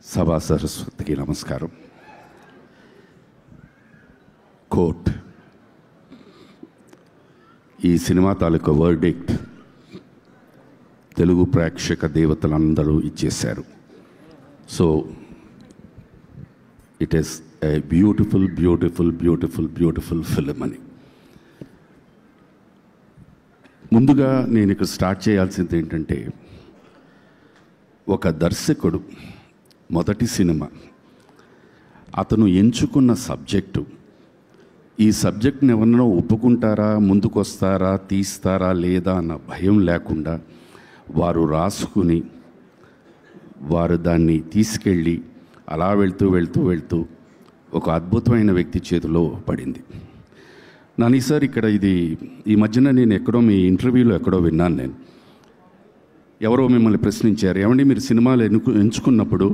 సభా సరస్వతికి నమస్కారం. కోర్ట్ ఈ సినిమా తాలూకా వర్డిక్ట్ తెలుగు ప్రేక్షక దేవతలందరూ ఇచ్చేశారు. So it is a beautiful beautiful beautiful beautiful film అని. ముందుగా నేను ఇక్కడ స్టార్ట్ చేయాల్సింది ఏంటంటే, ఒక దర్శకుడు మొదటి సినిమా అతను ఎంచుకున్న సబ్జెక్టు, ఈ సబ్జెక్ట్ని ఎవరన్నా ఒప్పుకుంటారా, ముందుకు వస్తారా, తీస్తారా లేదా అన్న భయం లేకుండా వారు రాసుకుని వారు దాన్ని తీసుకెళ్ళి అలా వెళ్తూ వెళ్తూ వెళ్తూ ఒక అద్భుతమైన వ్యక్తి చేతిలో పడింది. నాని సార్, ఇక్కడ ఇది ఈ మధ్యన నేను ఎక్కడో మీ ఇంటర్వ్యూలో ఎక్కడో విన్నాను. నేను ఎవరో మిమ్మల్ని ప్రశ్నించారు, ఏమండి మీరు సినిమాలు ఎంచుకున్నప్పుడు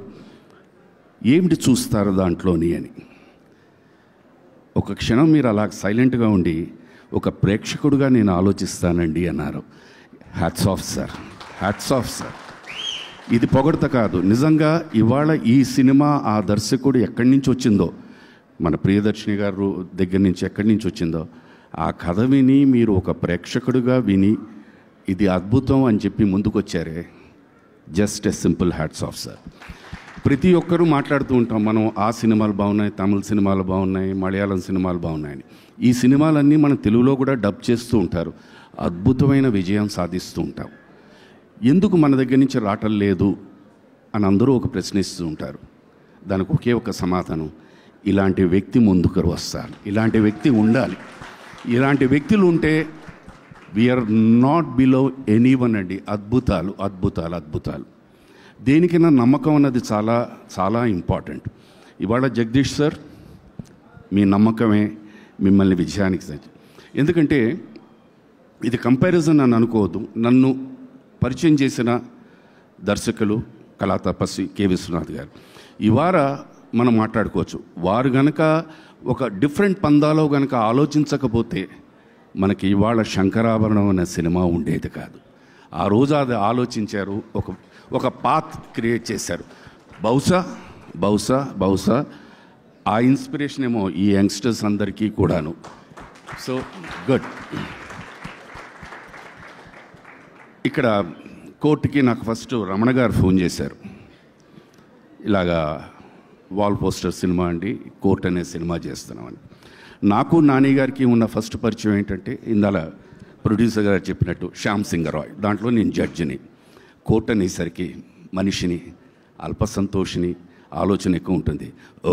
ఏమిటి చూస్తారు దాంట్లోని అని. ఒక క్షణం మీరు అలా సైలెంట్గా ఉండి ఒక ప్రేక్షకుడుగా నేను ఆలోచిస్తానండి అన్నారు. Hats off sir, hats off sir. ఇది పొగడత కాదు, నిజంగా ఇవాళ ఈ సినిమా ఆ దర్శకుడు ఎక్కడి నుంచి వచ్చిందో, మన ప్రియదర్శిని గారు దగ్గర నుంచి ఎక్కడి నుంచి వచ్చిందో ఆ కథ విని మీరు ఒక ప్రేక్షకుడుగా విని ఇది అద్భుతం అని చెప్పి ముందుకొచ్చారే, just a simple hats off sir. ప్రతి ఒక్కరూ మాట్లాడుతూ ఉంటాం మనం, ఆ సినిమాలు బాగున్నాయి, తమిళ సినిమాలు బాగున్నాయి, మలయాళం సినిమాలు బాగున్నాయని. ఈ సినిమాలన్నీ మన తెలుగులో కూడా డబ్ చేస్తూ ఉంటారు, అద్భుతమైన విజయం సాధిస్తూ ఉంటాం. ఎందుకు మన దగ్గర నుంచి రావటం లేదు అని అందరూ ఒక ప్రశ్నిస్తూ ఉంటారు. దానికి ఒకే ఒక సమాధానం, ఇలాంటి వ్యక్తి ముందుకు వస్తారు, ఇలాంటి వ్యక్తి ఉండాలి. ఇలాంటి వ్యక్తులు ఉంటే వీఆర్ నాట్ బిలో ఎనీవన్ అండి. అద్భుతాలు అద్భుతాలు అద్భుతాలు. దేనికైనా నమ్మకం అన్నది చాలా చాలా ఇంపార్టెంట్. ఇవాళ జగదీష్ సార్, మీ నమ్మకమే మిమ్మల్ని విజయానికి. ఎందుకంటే ఇది కంపారిజన్ అని అనుకోవద్దు. నన్ను పరిచయం చేసిన దర్శకులు కళా తపస్వి కె విశ్వనాథ్ గారు. ఇవాళ మనం మాట్లాడుకోవచ్చు, వారు గనక ఒక డిఫరెంట్ పందాలో గనక ఆలోచించకపోతే మనకి ఇవాళ శంకరాభరణం అనే సినిమా ఉండేది కాదు. ఆ రోజు అది ఆలోచించారు, ఒక పాత్ క్రియేట్ చేశారు. బహుశా బహుశా బహుశా ఆ ఇన్స్పిరేషన్ ఏమో ఈ యంగ్స్టర్స్ అందరికీ కూడాను. So good. ఇక్కడ కోర్టుకి నాకు ఫస్ట్ రమణ గారు ఫోన్ చేశారు, ఇలాగా వాల్ పోస్టర్ సినిమా అండి, కోర్ట్ అనే సినిమా చేస్తున్నామని. నాకు నాని గారికి ఉన్న ఫస్ట్ పరిచయం ఏంటంటే, ఇందాల ప్రొడ్యూసర్ గారు చెప్పినట్టు శ్యామ్ సింగ్ రాయ్, దాంట్లో నేను జడ్జిని. కోర్ట్ అనేసరికి మనిషిని, అల్పసంతోషిని, ఆలోచన ఎక్కువ ఉంటుంది. ఓ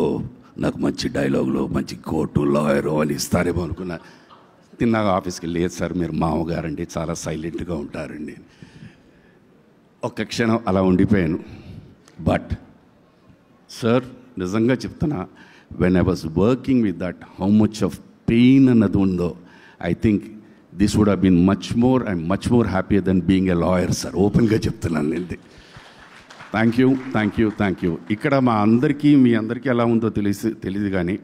నాకు మంచి డైలాగులు, మంచి కోర్టు లాయరు అని ఇస్తారేమో అనుకున్నా. తిన్నాక ఆఫీస్కి, లేదు సార్ మీరు మామగారండి, చాలా సైలెంట్గా ఉంటారండి. ఒక్క క్షణం అలా ఉండిపోయాను. బట్ సార్, నిజంగా చెప్తున్నా, when I was working with that, how much of pain అన్నది ఉందో, I think this would have been much more happier than being a lawyer sir. ఓపెన్గా చెప్తున్నాను నేను. Thank you thank you thank you. ఇక్కడ మా అందరికీ, మీ అందరికీ ఎలా ఉందో తెలియదు కానీ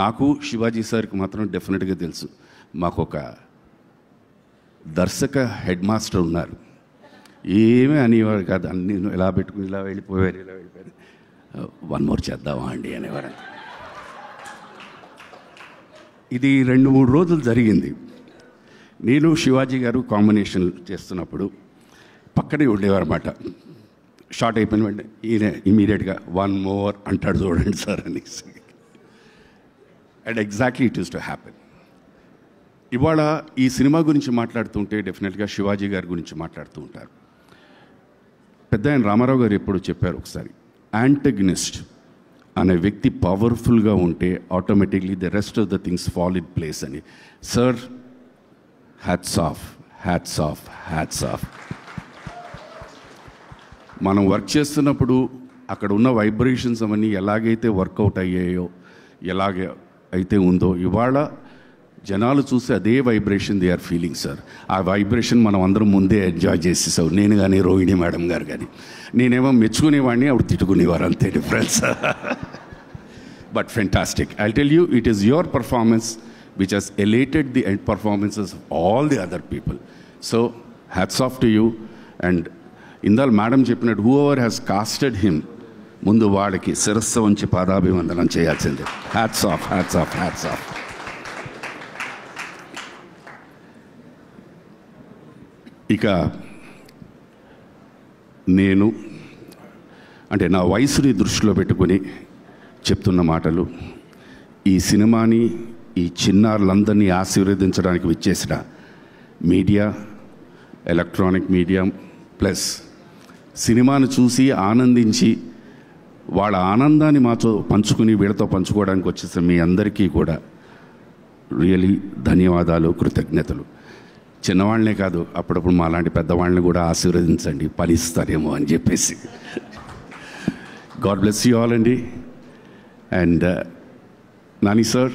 నాకు శివాజీ సార్కి మాత్రం డెఫినెట్గా తెలుసు. మాకు ఒక దర్శక హెడ్ మాస్టర్ ఉన్నారు, ఏమీ అనేవారు కాదు. అన్నీ ఇలా పెట్టుకుని ఇలా వెళ్ళిపోయారు. వన్ మోర్ చేద్దామా అండి అనేవారు. ఇది 2-3 రోజులు జరిగింది. నేను శివాజీ గారు కాంబినేషన్ చేస్తున్నప్పుడు పక్కనే ఉండేవారు అన్నమాట. షార్ట్ అయిపోయిన వెంటనే ఈయన ఇమీడియట్గా వన్ మోర్ అంటాడు, చూడండి సార్ అనేసి. And exactly it is to happen. ఇవాళ ఈ సినిమా గురించి మాట్లాడుతుంటే డెఫినెట్గా శివాజీ గారి గురించి మాట్లాడుతూ ఉంటారు. పెద్ద ఆయన రామారావు గారు ఎప్పుడు చెప్పారు ఒకసారి, యాంటగనిస్ట్ అనే వ్యక్తి పవర్ఫుల్గా ఉంటే automatically the rest of the things fall in place అని. Sir, hats off, hats off, hats off. మనం వర్క్ చేస్తున్నప్పుడు అక్కడ ఉన్న వైబ్రేషన్స్ అవన్నీ ఎలాగైతే వర్కౌట్ అయ్యాయో, ఎలాగ అయితే ఉందో, ఇవాళ జనాలు చూసి అదే vibration they are feeling sir. ఆ వైబ్రేషన్ మనం అందరం ముందే ఎంజాయ్ చేసేసాం, నేను కానీ రోహిణి మేడం గారు కానీ. నేనేమో మెచ్చుకునేవాడిని, ఆవిడ తిట్టుకునేవారు, అంతే difference. But fantastic. I tell you, it is your performance which has elated the end performances of all the other people. So hats off to you. And indal madam cheppinattu, whoever has casted him, ముందు వాళ్ళకి శిరస్సు ఉంచి పాదాభివందనం చేయాల్సిందే. Hats off, hats off, hats of. ఇక నేను అంటే నా వయసుని దృష్టిలో పెట్టుకుని చెప్తున్న మాటలు, ఈ సినిమాని ఈ చిన్నారులందరినీ ఆశీర్వదించడానికి విచ్చేసిన మీడియా, ఎలక్ట్రానిక్ మీడియా ప్లస్ సినిమాను చూసి ఆనందించి వాళ్ళ ఆనందాన్ని మాతో పంచుకుని వీళ్ళతో పంచుకోవడానికి వచ్చేసిన మీ అందరికీ కూడా రియలీ ధన్యవాదాలు, కృతజ్ఞతలు. చిన్నవాళ్ళనే కాదు, అప్పుడప్పుడు మా లాంటి పెద్దవాళ్ళని కూడా ఆశీర్వదించండి, ఫలిస్తారేమో అని చెప్పేసి. గాడ్ బ్లెస్ యూ ఆల్ అండి. అండ్ నాని సార్,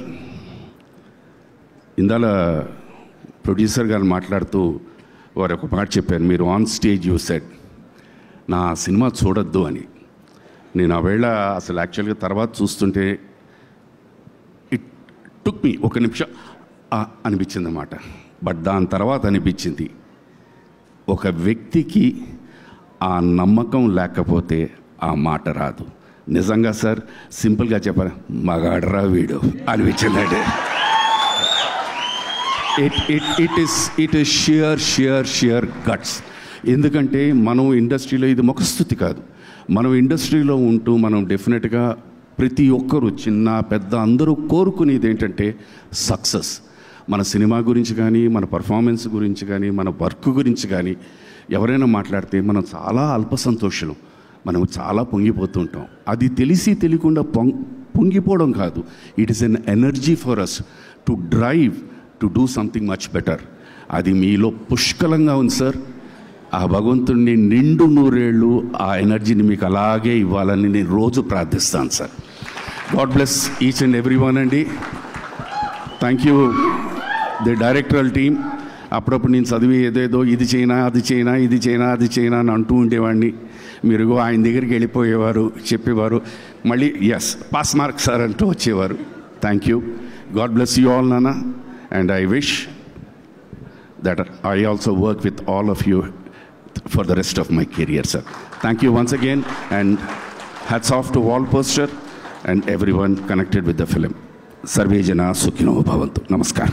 ఇందాల ప్రొడ్యూసర్ గారు మాట్లాడుతూ వారు ఒక మాట చెప్పారు, మీరు ఆన్ స్టేజ్ యూ సెడ్ నా సినిమా చూడొద్దు అని. నేను ఆ వేళ అసలు యాక్చువల్గా తర్వాత చూస్తుంటే ఇట్ టుక్ మీ ఒక నిమిషం అనిపించింది అన్నమాట. బట్ దాని తర్వాత అనిపించింది, ఒక వ్యక్తికి ఆ నమ్మకం లేకపోతే ఆ మాట రాదు. నిజంగా సార్, సింపుల్గా చెప్పాలి, మగాడరా వీడు అనిపించిందండి. It is shear guts. ఎందుకంటే మనం ఇండస్ట్రీలో ఇది ముఖస్తుతి కాదు. మనం ఇండస్ట్రీలో ఉంటూ మనం డెఫినెట్గా ప్రతి ఒక్కరూ చిన్న పెద్ద అందరూ కోరుకునేది ఏంటంటే సక్సెస్. మన సినిమా గురించి కానీ, మన పర్ఫార్మెన్స్ గురించి కానీ, మన వర్క్ గురించి కానీ ఎవరైనా మాట్లాడితే మనం చాలా అల్ప సంతోషులు, మనం చాలా పొంగిపోతుంటాం. అది తెలిసి తెలియకుండా పొంగిపోవడం కాదు, it is an energy for us to drive to do something much better. అది మీలో పుష్కలంగా ఉంది సార్. ఆ భగవంతుడిని నిండు నూరేళ్ళు ఆ ఎనర్జీని మీకు అలాగే ఇవ్వాలని నేను రోజు ప్రార్థిస్తాను sir. God bless each and every one అండి. Thank you the directorial team. అప్పుడప్పుడు నేను చదివి ఏదేదో ఇది చేయనా అది చేయనా ఇది చేయనా అది చేయనా అని అంటూ ఉండేవాడిని. మీరు ఆయన దగ్గరికి వెళ్ళిపోయేవారు, చెప్పేవారు, మళ్ళీ ఎస్ పాస్ మార్క్ సార్ అంటూ వచ్చేవారు. Thank you. God bless you all నాన్న. And I wish that I also work with all of you for the rest of my career, sir. Thank you once again, and hats off to all poster and everyone connected with the film. Sarve Jana Sukhino Bhavantu. Namaskar.